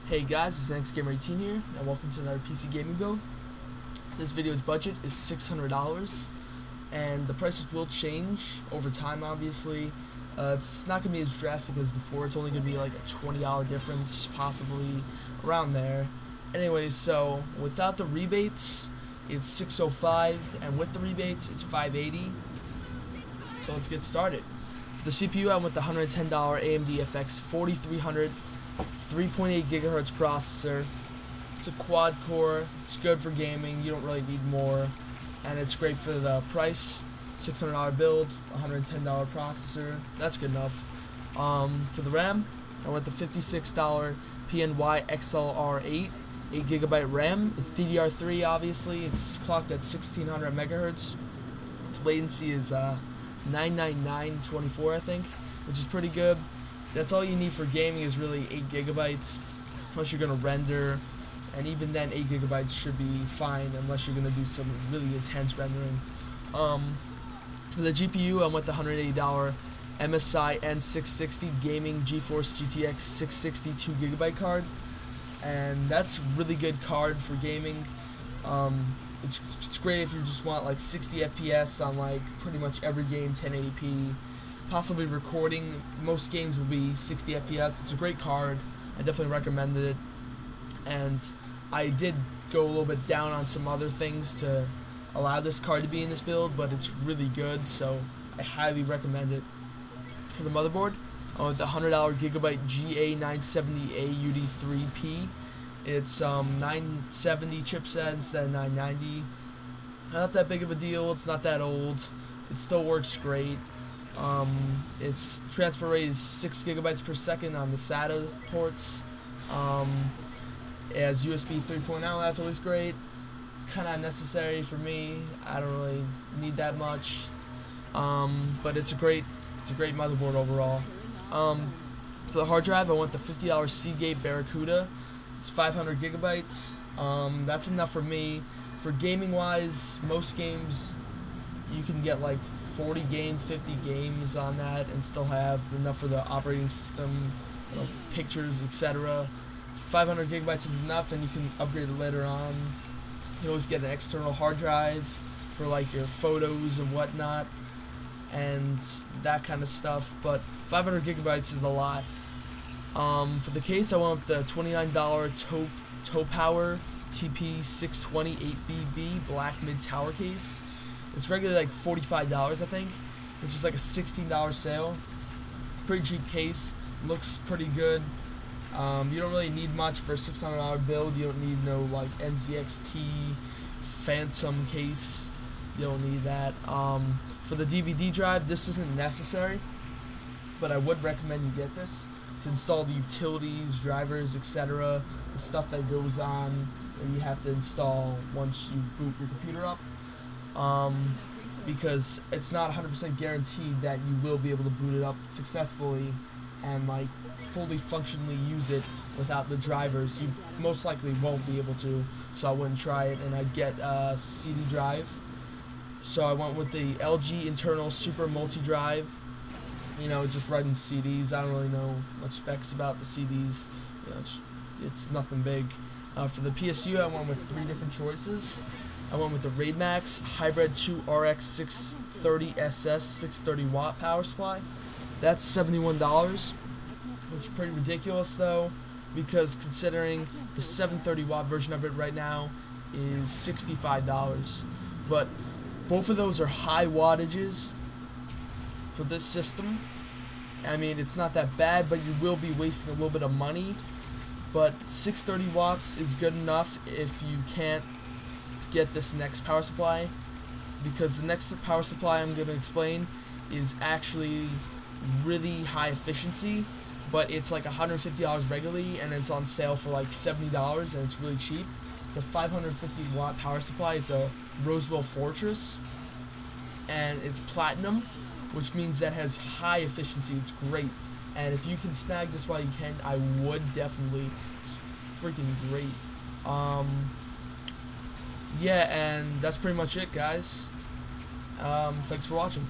Hey guys, it's NXGamer18 here, and welcome to another PC gaming build. This video's budget is $600, and the prices will change over time, obviously. It's not going to be as drastic as before. It's only going to be like a $20 difference, possibly around there. Anyways, so without the rebates, it's $605, and with the rebates, it's $580. So let's get started. For the CPU, I went with the $110 AMD FX 4300 3.8 gigahertz processor. It's a quad core. It's good for gaming. You don't really need more, and it's great for the price. $600 build, $110 processor. That's good enough. For the RAM, I went the $56 PNY XLR8, 8GB RAM. It's DDR3, obviously. It's clocked at 1600 megahertz. Its latency is 99924, I think, which is pretty good. That's all you need for gaming is really 8GB, unless you're going to render, and even then 8GB should be fine unless you're going to do some really intense rendering. For the GPU, I went the $180 MSI N660 Gaming GeForce GTX 660 2GB card, and that's a really good card for gaming. It's great if you just want like 60 FPS on like pretty much every game, 1080p. Possibly recording. Most games will be 60 FPS. It's a great card. I definitely recommend it. And I did go a little bit down on some other things to allow this card to be in this build, but it's really good, so I highly recommend it. For the motherboard, I went with the $100 Gigabyte GA970A UD3P. It's 970 chipset instead of 990. Not that big of a deal. It's not that old. It still works great. Its transfer rate is 6 GB per second on the SATA ports. It has USB 3.0, that's always great. Kind of unnecessary for me. I don't really need that much. But it's a great motherboard overall. For the hard drive, I want the $50 Seagate Barracuda. It's 500 gigabytes. That's enough for me. For gaming wise, most games you can get like 40 games, 50 games on that, and still have enough for the operating system, pictures, etc. 500 gigabytes is enough, and you can upgrade it later on. You can always get an external hard drive for like your photos and whatnot, and that kind of stuff. But 500 gigabytes is a lot. For the case, I went with the $29 Topower TP620 8BB black mid tower case. It's regularly like $45, I think, which is like a $16 sale. Pretty cheap case. Looks pretty good. You don't really need much for a $600 build. You don't need no like NZXT Phantom case. You don't need that. For the DVD drive, this isn't necessary, but I would recommend you get this to install the utilities, drivers, etc. The stuff that goes on that you have to install once you boot your computer up. Because it's not 100% guaranteed that you will be able to boot it up successfully and like fully functionally use it without the drivers. You most likely won't be able to, so I wouldn't try it. And I'd get a CD drive. So I went with the LG internal super multi-drive. You know, just writing CDs. I don't really know much specs about the CDs. You know, it's nothing big. For the PSU, I went with 3 different choices. I went with the RaidMax Hybrid 2 RX 630SS 630 watt power supply. That's $71, which is pretty ridiculous though, because considering the 730 watt version of it right now is $65. But both of those are high wattages for this system. I mean, it's not that bad, but you will be wasting a little bit of money. But 630 watts is good enough if you can't get this next power supply, because the next power supply I'm going to explain is actually really high efficiency, but it's like $150 regularly, and it's on sale for like $70, and it's really cheap. It's a 550 watt power supply. It's a Roswell Fortress, and it's platinum, which means that has high efficiency. It's great, and if you can snag this while you can, I would definitely. It's freaking great. Yeah, and that's pretty much it, guys. Thanks for watching.